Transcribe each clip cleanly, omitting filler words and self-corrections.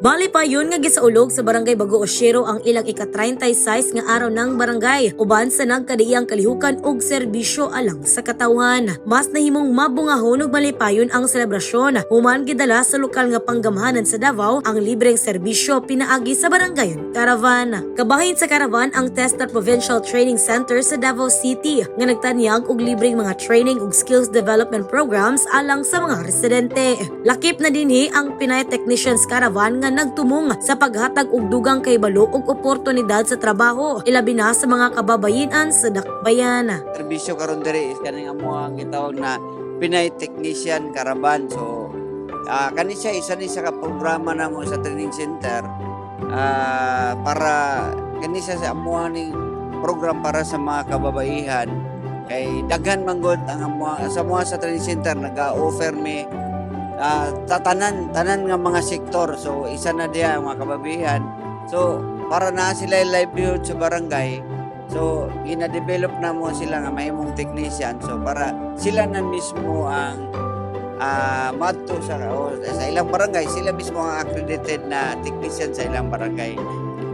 Bali pa yun nga gisaulog sa barangay Bago Osyero ang ilang ika-36 nga araw ng barangay uban sa nagkadiyang kalihukan og serbisyo alang sa katawhan. Mas nahimong mabungahon ug malipayon ang selebrasyon human gidala sa lokal nga panggamhanan sa Davao ang libreng serbisyo pinaagi sa barangayon Caravan. Kabahin sa Caravan ang Testa Provincial Training Center sa Davao City nga nagtanyag og libreng mga training ug skills development programs alang sa mga residente. Lakip na dinhi ang Pinay Technicians Caravan nga nagtumong sa paghatag og dugang kahibalo ug oportunidad sa trabaho ilabi na sa mga kababayen sa dakbayan. Serbisyo karon diri is kaning amo ang gitawag na Pinay Technician Caravan. So kani siya isa ni sa programa namo sa training center para kani siya sa amo ning program para sa mga kababaihan kay daghan manggod ang amo sa training center naga-offer me tanan nga mga sektor. So isa na diya mga kababaihan. So para na sila livelihood sa barangay. So gina-develop na mo sila nga mahimong technician. So para sila na mismo ang madto sa ilang barangay, sila mismo ang accredited na technician sa ilang barangay.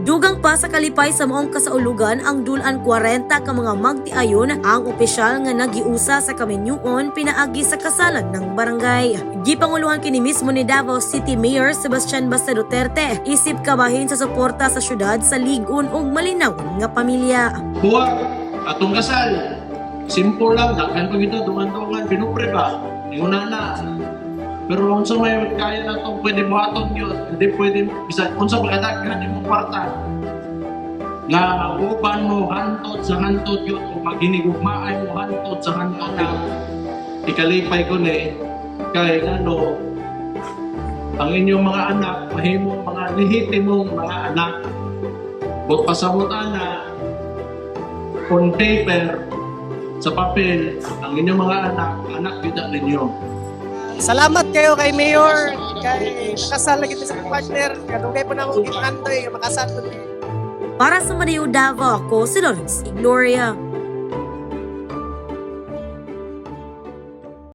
Dugang pa sa kalipay sa maong kasaulugan ang dulan 40 ka mga magtiayon ang opisyal nga nagiusa sa kamenyuon pinaagi sa kasalan ng barangay. Gipanguluhan kini mismo ni Davao City Mayor Sebastian Basta Duterte isip kabahin sa suporta sa syudad sa ligon ug malinaw nga pamilya. Huwag atong kasal. Simple lang, daghan pa kita dungan-dungan pinupre ba? Una na. Pero kung sa may kaya na itong pwede buhaton yun, hindi pwede, bisa kung sa pagkadaghan yung kwarta, nga uban mo hantod sa hantod yun, o maghinigugmaan mo hantod sa hantod yun, ikalipay ko ni, kaya ano, ang inyong mga anak, mahimong mga lehitimong mga anak, bot pasabot na, on paper, sa papel, ang inyong mga anak kita ninyo. Salamat kayo kay Mayor, kay nakasal lagi sa partner, kadugay po na akong ipangantoy, makasal po. Para sa Manayong Davao, ako si Lawrence Igloria.